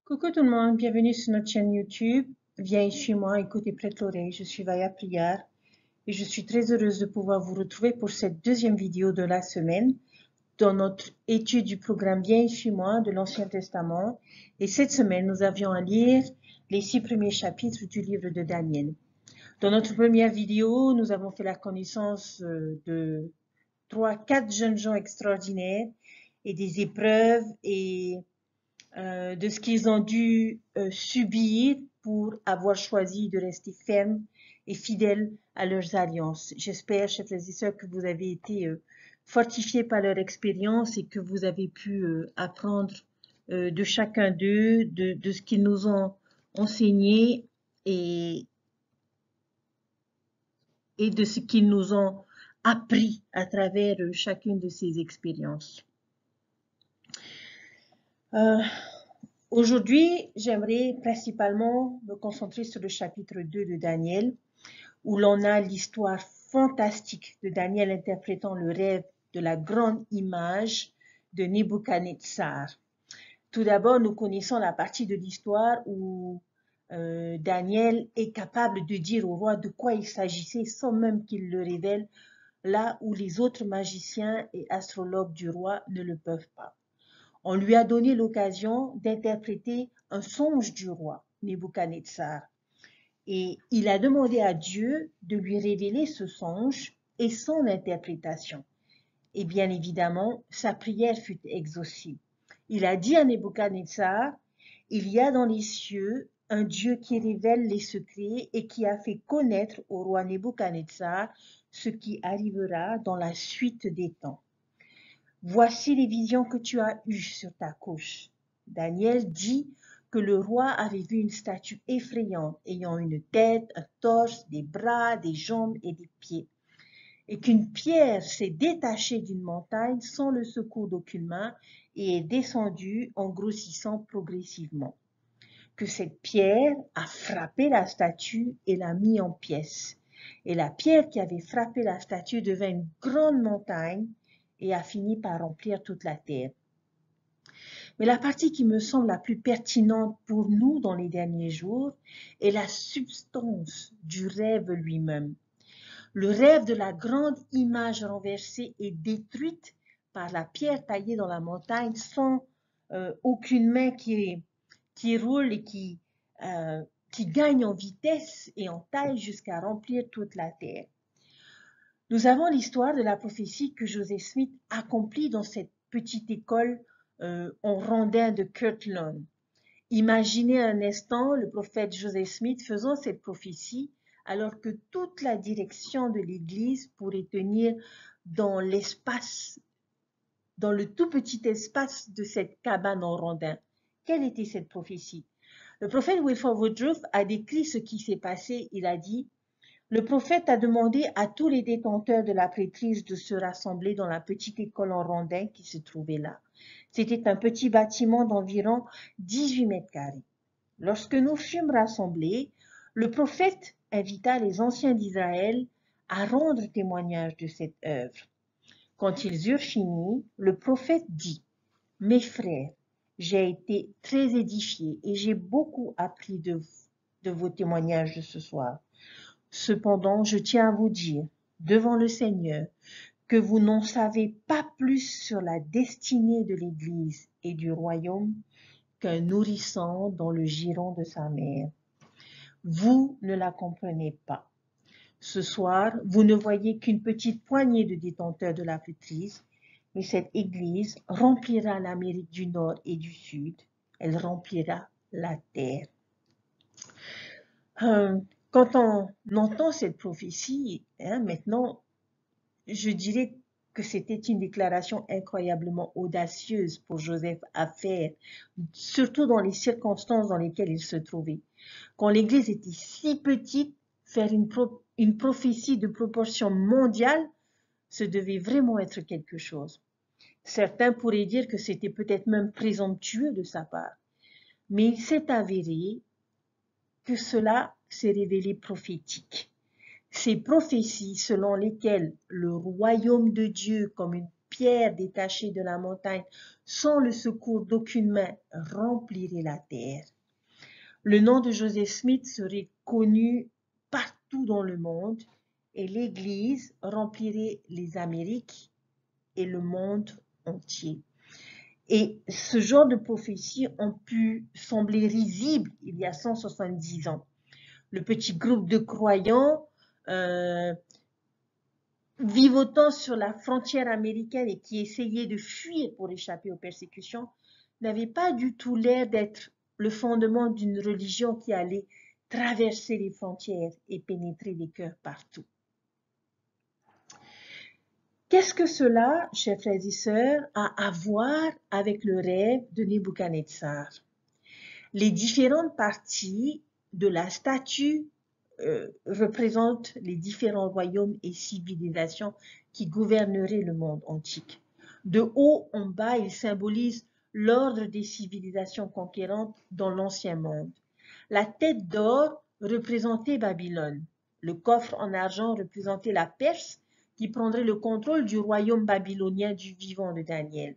Coucou tout le monde, bienvenue sur notre chaîne YouTube. Viens chez moi, écoute et prête l'oreille. Je suis Vaya Prière et je suis très heureuse de pouvoir vous retrouver pour cette deuxième vidéo de la semaine dans notre étude du programme Viens chez moi de l'Ancien Testament. Et cette semaine, nous avions à lire les 6 premiers chapitres du livre de Daniel. Dans notre première vidéo, nous avons fait la connaissance de 4 jeunes gens extraordinaires et des épreuves et de ce qu'ils ont dû subir pour avoir choisi de rester fermes et fidèles à leurs alliances. J'espère, chers frères et sœurs, que vous avez été fortifiés par leur expérience et que vous avez pu apprendre de chacun d'eux, de ce qu'ils nous ont enseigné et de ce qu'ils nous ont appris à travers chacune de ces expériences. Aujourd'hui, j'aimerais principalement me concentrer sur le chapitre 2 de Daniel, où l'on a l'histoire fantastique de Daniel interprétant le rêve de la grande image de Nebuchadnezzar. Tout d'abord, nous connaissons la partie de l'histoire où Daniel est capable de dire au roi de quoi il s'agissait sans même qu'il le révèle, là où les autres magiciens et astrologues du roi ne le peuvent pas. On lui a donné l'occasion d'interpréter un songe du roi, Nebuchadnezzar. Et il a demandé à Dieu de lui révéler ce songe et son interprétation. Et bien évidemment, sa prière fut exaucée. Il a dit à Nebuchadnezzar, il y a dans les cieux un Dieu qui révèle les secrets et qui a fait connaître au roi Nebuchadnezzar ce qui arrivera dans la suite des temps. Voici les visions que tu as eues sur ta couche. Daniel dit que le roi avait vu une statue effrayante ayant une tête, un torse, des bras, des jambes et des pieds, et qu'une pierre s'est détachée d'une montagne sans le secours d'aucune main et est descendue en grossissant progressivement. Que cette pierre a frappé la statue et l'a mis en pièces. Et la pierre qui avait frappé la statue devint une grande montagne et a fini par remplir toute la terre. Mais la partie qui me semble la plus pertinente pour nous dans les derniers jours est la substance du rêve lui-même. Le rêve de la grande image renversée et détruite par la pierre taillée dans la montagne sans aucune main qui roule et qui gagne en vitesse et en taille jusqu'à remplir toute la terre. Nous avons l'histoire de la prophétie que Joseph Smith accomplit dans cette petite école en rondin de Kirtland. Imaginez un instant le prophète Joseph Smith faisant cette prophétie alors que toute la direction de l'Église pourrait tenir dans l'espace, dans le tout petit espace de cette cabane en rondin. Quelle était cette prophétie? Le prophète Wilford Woodruff a décrit ce qui s'est passé. Il a dit: le prophète a demandé à tous les détenteurs de la prêtrise de se rassembler dans la petite école en rondin qui se trouvait là. C'était un petit bâtiment d'environ 18 mètres carrés. Lorsque nous fûmes rassemblés, le prophète invita les anciens d'Israël à rendre témoignage de cette œuvre. Quand ils eurent fini, le prophète dit: mes frères, j'ai été très édifié et j'ai beaucoup appris de vos témoignages de ce soir. Cependant, je tiens à vous dire, devant le Seigneur, que vous n'en savez pas plus sur la destinée de l'Église et du royaume qu'un nourrisson dans le giron de sa mère. Vous ne la comprenez pas. Ce soir, vous ne voyez qu'une petite poignée de détenteurs de la prêtrise, mais cette Église remplira l'Amérique du Nord et du Sud. Elle remplira la terre. Quand on entend cette prophétie, maintenant, je dirais que c'était une déclaration incroyablement audacieuse pour Joseph à faire, surtout dans les circonstances dans lesquelles il se trouvait. Quand l'Église était si petite, faire une prophétie de proportion mondiale, ce devait vraiment être quelque chose. Certains pourraient dire que c'était peut-être même présomptueux de sa part, mais il s'est avéré que cela s'est révélé prophétique. Ces prophéties selon lesquelles le royaume de Dieu, comme une pierre détachée de la montagne, Sans le secours d'aucune main remplirait la terre. Le nom de Joseph Smith serait connu partout dans le monde et l'Église remplirait les Amériques et le monde entier. Et ce genre de prophéties ont pu sembler risibles il y a 170 ans. Le petit groupe de croyants vivotant sur la frontière américaine et qui essayaient de fuir pour échapper aux persécutions n'avait pas du tout l'air d'être le fondement d'une religion qui allait traverser les frontières et pénétrer les cœurs partout. Qu'est-ce que cela, chers frères et sœurs, a à voir avec le rêve de Nebuchadnezzar? Les différentes parties de la statue représentent les différents royaumes et civilisations qui gouverneraient le monde antique. De haut en bas, il symbolise l'ordre des civilisations conquérantes dans l'ancien monde. La tête d'or représentait Babylone. Le coffre en argent représentait la Perse qui prendrait le contrôle du royaume babylonien du vivant de Daniel.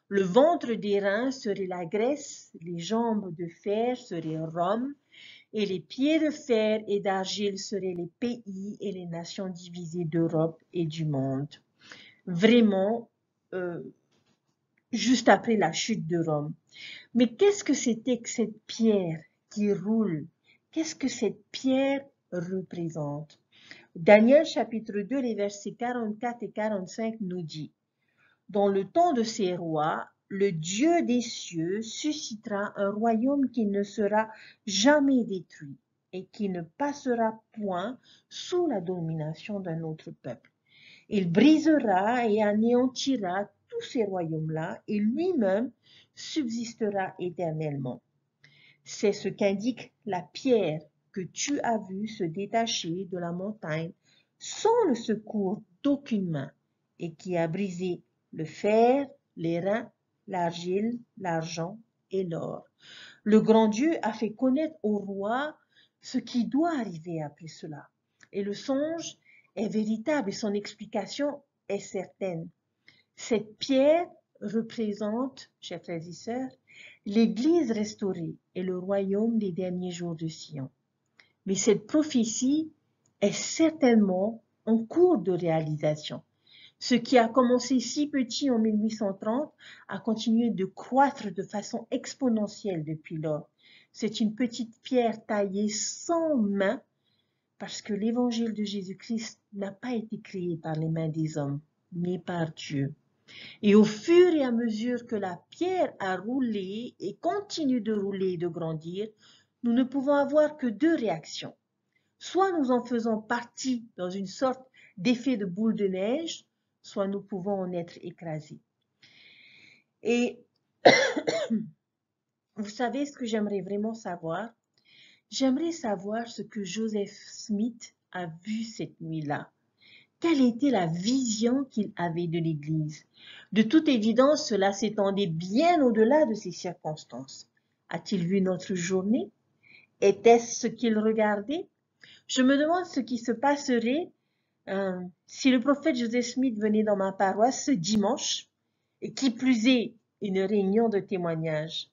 Le ventre d'airain serait la Grèce, les jambes de fer seraient Rome, et les pieds de fer et d'argile seraient les pays et les nations divisées d'Europe et du monde. Vraiment, juste après la chute de Rome. Mais qu'est-ce que c'était que cette pierre qui roule? Qu'est-ce que cette pierre représente? Daniel chapitre 2, les versets 44 et 45 nous dit: dans le temps de ces rois, le Dieu des cieux suscitera un royaume qui ne sera jamais détruit et qui ne passera point sous la domination d'un autre peuple. Il brisera et anéantira tous ces royaumes-là et lui-même subsistera éternellement. C'est ce qu'indique la pierre que tu as vue se détacher de la montagne sans le secours d'aucune main et qui a brisé le fer, l'airain, l'argile, l'argent et l'or. Le grand Dieu a fait connaître au roi ce qui doit arriver après cela. Et le songe est véritable et son explication est certaine. Cette pierre représente, chers frères et sœurs, l'Église restaurée et le royaume des derniers jours de Sion. Mais cette prophétie est certainement en cours de réalisation. Ce qui a commencé si petit en 1830 a continué de croître de façon exponentielle depuis lors. C'est une petite pierre taillée sans main parce que l'évangile de Jésus-Christ n'a pas été créé par les mains des hommes, mais par Dieu. Et au fur et à mesure que la pierre a roulé et continue de rouler et de grandir, nous ne pouvons avoir que deux réactions. Soit nous en faisons partie dans une sorte d'effet de boule de neige, soit nous pouvons en être écrasés. Et vous savez ce que j'aimerais vraiment savoir? J'aimerais savoir ce que Joseph Smith a vu cette nuit-là. Quelle était la vision qu'il avait de l'Église? De toute évidence, cela s'étendait bien au-delà de ces circonstances. A-t-il vu notre journée? Était-ce ce qu'il regardait? Je me demande ce qui se passerait si le prophète Joseph Smith venait dans ma paroisse ce dimanche, et qui plus est, une réunion de témoignage.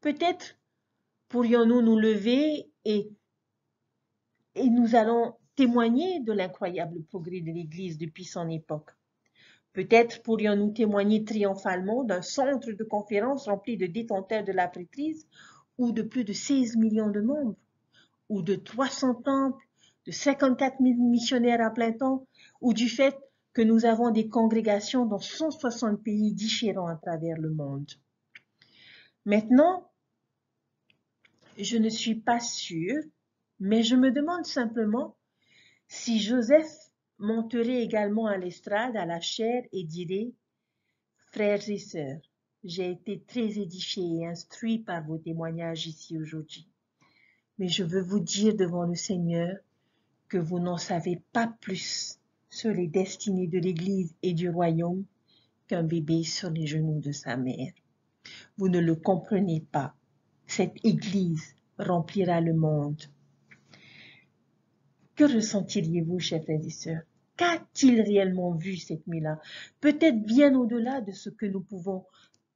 Peut-être pourrions-nous nous lever et nous allons témoigner de l'incroyable progrès de l'Église depuis son époque. Peut-être pourrions-nous témoigner triomphalement d'un centre de conférence rempli de détenteurs de la prêtrise ou de plus de 16 millions de membres, ou de 300 temples, de 54 000 missionnaires à plein temps, ou du fait que nous avons des congrégations dans 160 pays différents à travers le monde. Maintenant, je ne suis pas sûre, mais je me demande simplement si Joseph monterait également à l'estrade, à la chaire, et dirait: frères et sœurs, j'ai été très édifié et instruit par vos témoignages ici aujourd'hui. Mais je veux vous dire devant le Seigneur que vous n'en savez pas plus sur les destinées de l'Église et du royaume qu'un bébé sur les genoux de sa mère. Vous ne le comprenez pas. Cette Église remplira le monde. Que ressentiriez-vous, chers frères et sœurs? Qu'a-t-il réellement vu cette nuit-là? Peut-être bien au-delà de ce que nous pouvons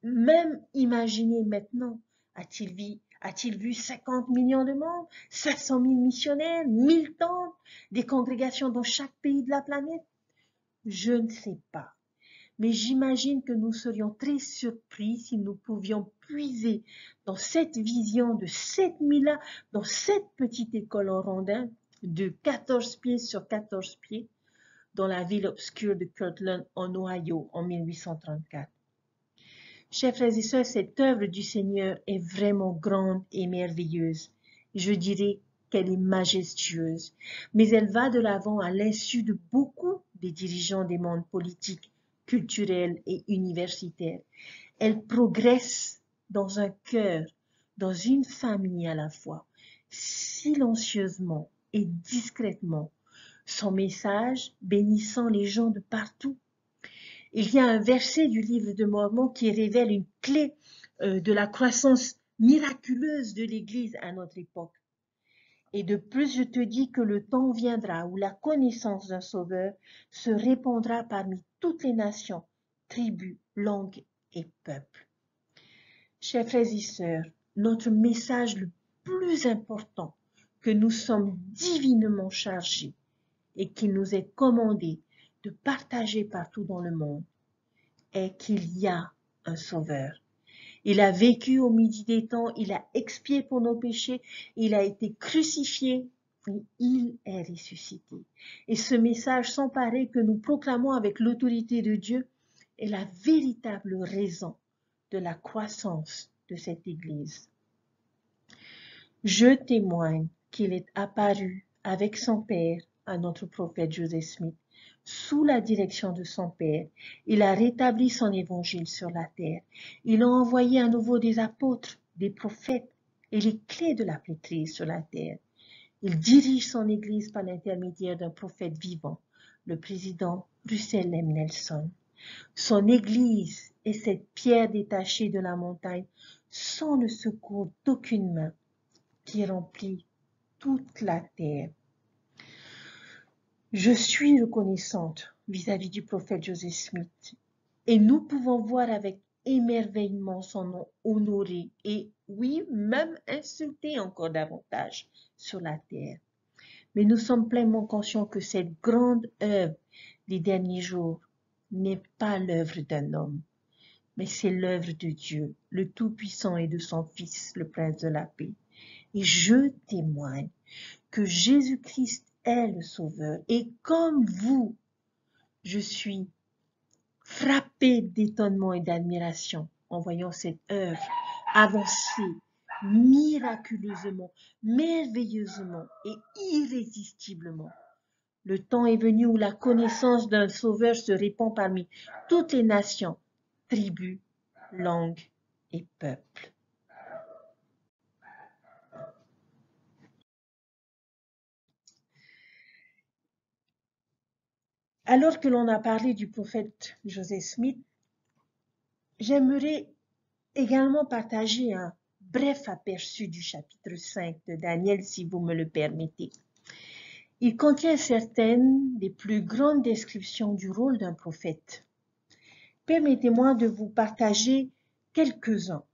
même imaginer maintenant, a-t-il vu 50 millions de membres, 700 000 missionnaires, 1000 temples, des congrégations dans chaque pays de la planète? Je ne sais pas. Mais j'imagine que nous serions très surpris si nous pouvions puiser dans cette vision de 7000 dans cette petite école en rondin de 14 pieds sur 14 pieds dans la ville obscure de Kirtland en Ohio en 1834. Chers frères et sœurs, cette œuvre du Seigneur est vraiment grande et merveilleuse. Je dirais qu'elle est majestueuse, mais elle va de l'avant à l'insu de beaucoup des dirigeants des mondes politiques, culturels et universitaires. Elle progresse dans un cœur, dans une famille à la fois, silencieusement et discrètement, son message bénissant les gens de partout. Il y a un verset du livre de Mormon qui révèle une clé de la croissance miraculeuse de l'Église à notre époque. Et de plus, je te dis que le temps viendra où la connaissance d'un Sauveur se répandra parmi toutes les nations, tribus, langues et peuples. Chers frères et sœurs, notre message le plus important que nous sommes divinement chargés et qu'il nous est commandé de partager partout dans le monde est qu'il y a un Sauveur. Il a vécu au midi des temps, il a expié pour nos péchés, il a été crucifié et il est ressuscité. Et ce message sans pareil que nous proclamons avec l'autorité de Dieu est la véritable raison de la croissance de cette Église. Je témoigne qu'il est apparu avec son Père à notre prophète Joseph Smith. Sous la direction de son Père, il a rétabli son évangile sur la terre. Il a envoyé à nouveau des apôtres, des prophètes et les clés de la prêtrise sur la terre. Il dirige son Église par l'intermédiaire d'un prophète vivant, le président Russell M. Nelson. Son Église est cette pierre détachée de la montagne sans le secours d'aucune main qui remplit toute la terre. Je suis reconnaissante vis-à-vis du prophète Joseph Smith et nous pouvons voir avec émerveillement son nom honoré et oui, même insulté encore davantage sur la terre. Mais nous sommes pleinement conscients que cette grande œuvre des derniers jours n'est pas l'œuvre d'un homme, mais c'est l'œuvre de Dieu, le Tout-Puissant et de son Fils, le Prince de la paix. Et je témoigne que Jésus-Christ est le Sauveur. Et comme vous, je suis frappée d'étonnement et d'admiration en voyant cette œuvre avancer miraculeusement, merveilleusement et irrésistiblement. Le temps est venu où la connaissance d'un Sauveur se répand parmi toutes les nations, tribus, langues et peuples. Alors que l'on a parlé du prophète Joseph Smith, j'aimerais également partager un bref aperçu du chapitre 5 de Daniel, si vous me le permettez. Il contient certaines des plus grandes descriptions du rôle d'un prophète. Permettez-moi de vous partager quelques-uns.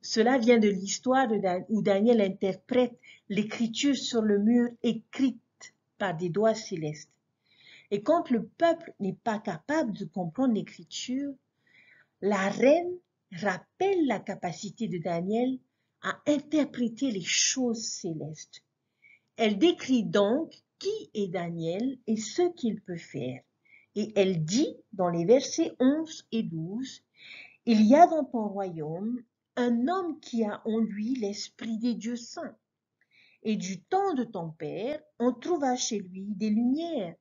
Cela vient de l'histoire où Daniel interprète l'écriture sur le mur écrite par des doigts célestes. Et quand le peuple n'est pas capable de comprendre l'écriture, la reine rappelle la capacité de Daniel à interpréter les choses célestes. Elle décrit donc qui est Daniel et ce qu'il peut faire. Et elle dit dans les versets 11 et 12, « Il y a dans ton royaume un homme qui a en lui l'esprit des dieux saints. Et du temps de ton père, on trouva chez lui des lumières,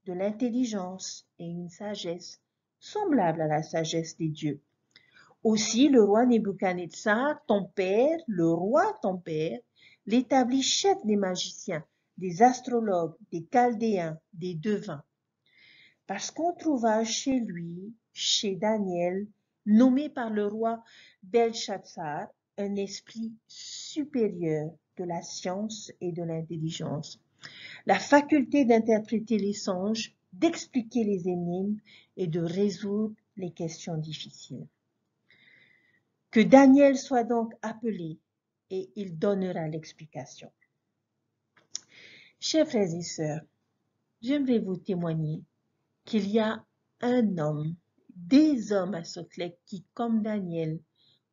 de l'intelligence et une sagesse semblable à la sagesse des dieux. Aussi le roi Nebuchadnezzar, ton père, le roi ton père, l'établit chef des magiciens, des astrologues, des chaldéens, des devins. Parce qu'on trouva chez lui, chez Daniel, nommé par le roi Belshazzar, un esprit supérieur de la science et de l'intelligence, la faculté d'interpréter les songes, d'expliquer les énigmes et de résoudre les questions difficiles. Que Daniel soit donc appelé et il donnera l'explication. Chers frères et sœurs, j'aimerais vous témoigner qu'il y a un homme, des hommes à Salt Lake qui, comme Daniel,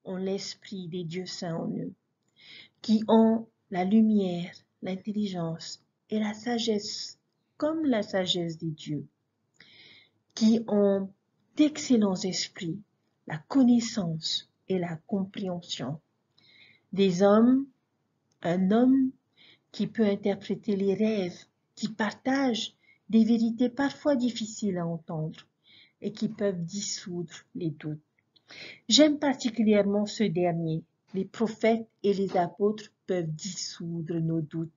ont l'esprit des dieux saints en eux, qui ont la lumière, l'intelligence et la sagesse, comme la sagesse des dieux, qui ont d'excellents esprits, la connaissance et la compréhension. Des hommes, un homme qui peut interpréter les rêves, qui partage des vérités parfois difficiles à entendre et qui peuvent dissoudre les doutes. J'aime particulièrement ce dernier. Les prophètes et les apôtres peuvent dissoudre nos doutes.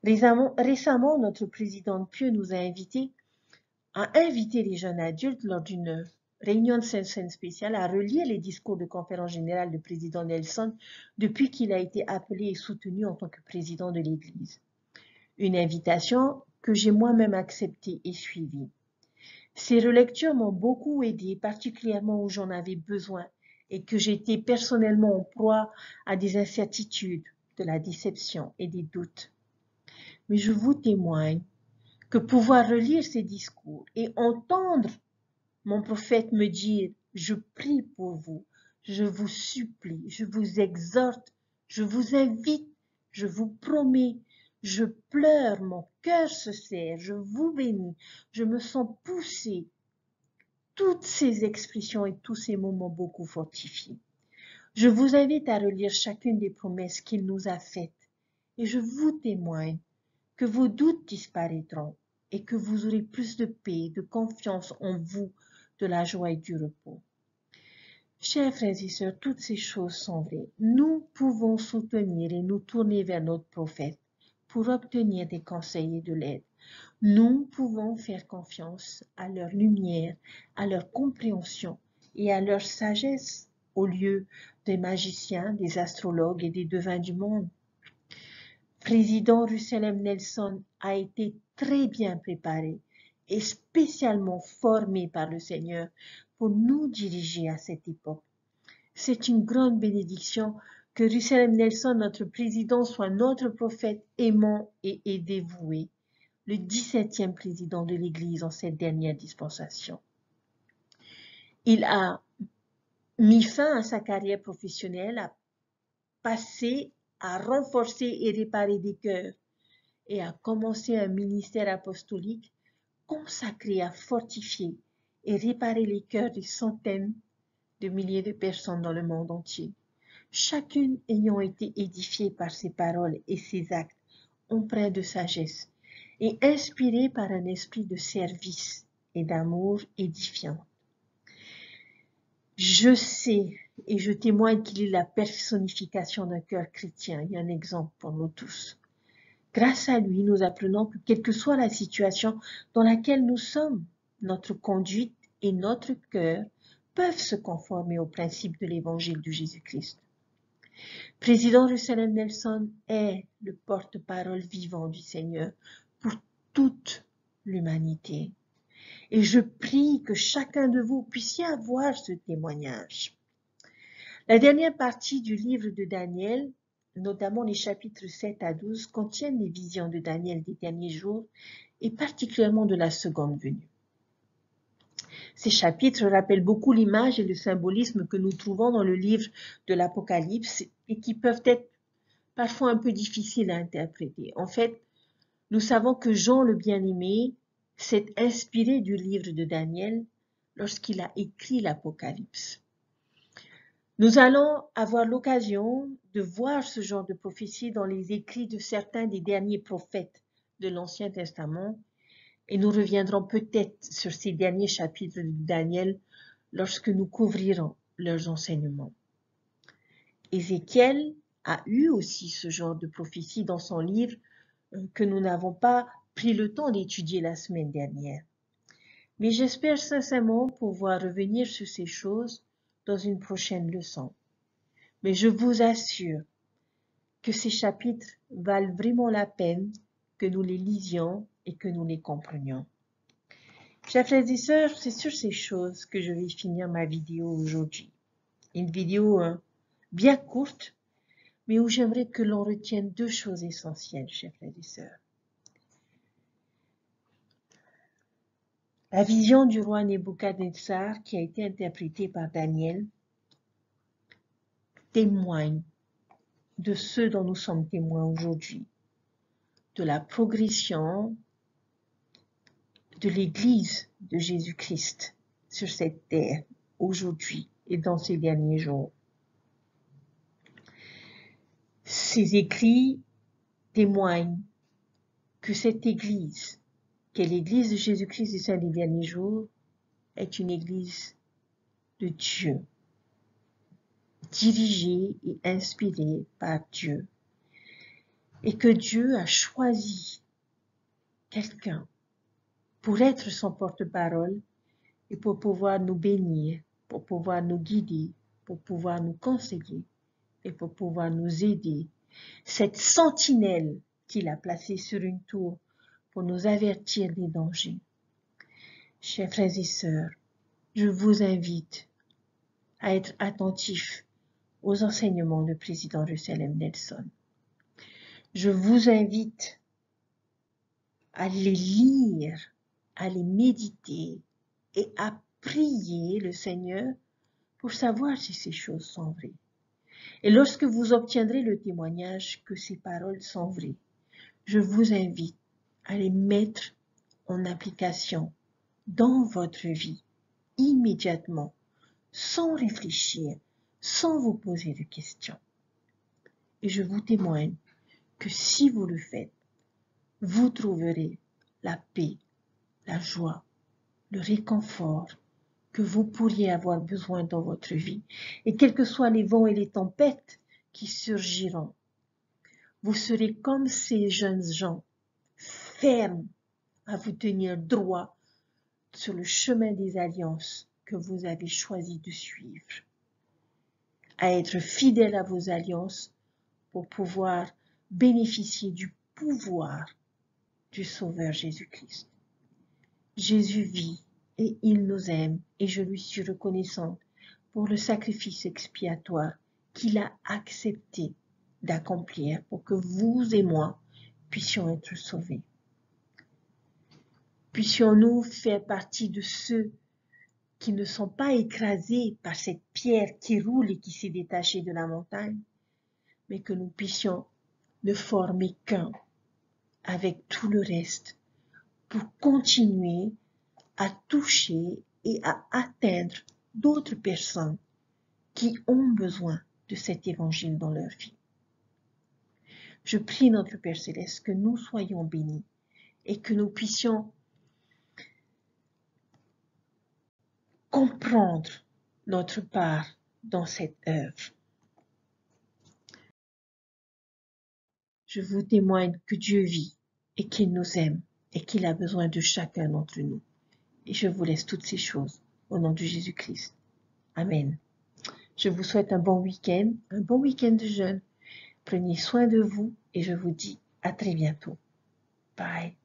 Récemment, notre président Pieux nous a invité les jeunes adultes lors d'une réunion de scène spéciale à relire les discours de conférence générale du président Nelson depuis qu'il a été appelé et soutenu en tant que président de l'Église. Une invitation que j'ai moi-même acceptée et suivie. Ces relectures m'ont beaucoup aidé, particulièrement où j'en avais besoin et que j'étais personnellement en proie à des incertitudes, de la déception et des doutes. Mais je vous témoigne que pouvoir relire ces discours et entendre mon prophète me dire « Je prie pour vous, je vous supplie, je vous exhorte, je vous invite, je vous promets, je pleure, mon cœur se serre, je vous bénis, je me sens poussée ». Toutes ces expressions et tous ces mots m'ont beaucoup fortifié. Je vous invite à relire chacune des promesses qu'il nous a faites et je vous témoigne que vos doutes disparaîtront et que vous aurez plus de paix, de confiance en vous, de la joie et du repos. Chers frères et sœurs, toutes ces choses sont vraies. Nous pouvons soutenir et nous tourner vers notre prophète pour obtenir des conseils et de l'aide. Nous pouvons faire confiance à leur lumière, à leur compréhension et à leur sagesse au lieu des magiciens, des astrologues et des devins du monde. Président Russell M. Nelson a été très bien préparé et spécialement formé par le Seigneur pour nous diriger à cette époque. C'est une grande bénédiction que Russell M. Nelson, notre président, soit notre prophète aimant et dévoué, le 17e président de l'Église en cette dernière dispensation. Il a mis fin à sa carrière professionnelle, a passé à renforcer et réparer des cœurs et a commencé un ministère apostolique consacré à fortifier et réparer les cœurs de centaines de milliers de personnes dans le monde entier. Chacune ayant été édifiée par ses paroles et ses actes empreints de sagesse et inspirée par un esprit de service et d'amour édifiant. Je sais et je témoigne qu'il est la personnification d'un cœur chrétien et un exemple pour nous tous. Grâce à lui, nous apprenons que quelle que soit la situation dans laquelle nous sommes, notre conduite et notre cœur peuvent se conformer aux principes de l'évangile de Jésus-Christ. Président Russell M. Nelson est le porte-parole vivant du Seigneur pour toute l'humanité. Et je prie que chacun de vous puissiez avoir ce témoignage. La dernière partie du livre de Daniel, notamment les chapitres 7 à 12, contiennent les visions de Daniel des derniers jours et particulièrement de la seconde venue. Ces chapitres rappellent beaucoup l'image et le symbolisme que nous trouvons dans le livre de l'Apocalypse et qui peuvent être parfois un peu difficiles à interpréter. En fait, nous savons que Jean le bien-aimé s'est inspiré du livre de Daniel lorsqu'il a écrit l'Apocalypse. Nous allons avoir l'occasion de voir ce genre de prophétie dans les écrits de certains des derniers prophètes de l'Ancien Testament et nous reviendrons peut-être sur ces derniers chapitres de Daniel lorsque nous couvrirons leurs enseignements. Ézéchiel a eu aussi ce genre de prophétie dans son livre que nous n'avons pas pris le temps d'étudier la semaine dernière. Mais j'espère sincèrement pouvoir revenir sur ces choses dans une prochaine leçon. Mais je vous assure que ces chapitres valent vraiment la peine que nous les lisions et que nous les comprenions. Chers frères et sœurs, c'est sur ces choses que je vais finir ma vidéo aujourd'hui. Une vidéo bien courte, mais où j'aimerais que l'on retienne deux choses essentielles, chers frères et sœurs. La vision du roi Nebuchadnezzar, qui a été interprétée par Daniel, témoigne de ce dont nous sommes témoins aujourd'hui, de la progression de l'Église de Jésus-Christ sur cette terre, aujourd'hui et dans ces derniers jours. Ces écrits témoignent que cette Église, qu'est l'Église de Jésus-Christ du sein des derniers jours, est une Église de Dieu, dirigée et inspirée par Dieu, et que Dieu a choisi quelqu'un pour être son porte-parole et pour pouvoir nous bénir, pour pouvoir nous guider, pour pouvoir nous conseiller et pour pouvoir nous aider. Cette sentinelle qu'il a placée sur une tour pour nous avertir des dangers. Chers frères et sœurs, je vous invite à être attentifs aux enseignements du président Russell M. Nelson. Je vous invite à les lire, à les méditer et à prier le Seigneur pour savoir si ces choses sont vraies. Et lorsque vous obtiendrez le témoignage que ces paroles sont vraies, je vous invite à les mettre en application dans votre vie immédiatement, sans réfléchir, sans vous poser de questions. Et je vous témoigne que si vous le faites, vous trouverez la paix, la joie, le réconfort que vous pourriez avoir besoin dans votre vie. Et quels que soient les vents et les tempêtes qui surgiront, vous serez comme ces jeunes gens, fermes à vous tenir droit sur le chemin des alliances que vous avez choisi de suivre, à être fidèles à vos alliances pour pouvoir bénéficier du pouvoir du Sauveur Jésus-Christ. Jésus vit et il nous aime et je lui suis reconnaissante pour le sacrifice expiatoire qu'il a accepté d'accomplir pour que vous et moi puissions être sauvés. Puissions-nous faire partie de ceux qui ne sont pas écrasés par cette pierre qui roule et qui s'est détachée de la montagne, mais que nous puissions ne former qu'un avec tout le reste pour continuer à toucher et à atteindre d'autres personnes qui ont besoin de cet évangile dans leur vie. Je prie notre Père Céleste que nous soyons bénis et que nous puissions comprendre notre part dans cette œuvre. Je vous témoigne que Dieu vit et qu'il nous aime et qu'il a besoin de chacun d'entre nous. Et je vous laisse toutes ces choses au nom de Jésus-Christ. Amen. Je vous souhaite un bon week-end de jeûne. Prenez soin de vous et je vous dis à très bientôt. Bye.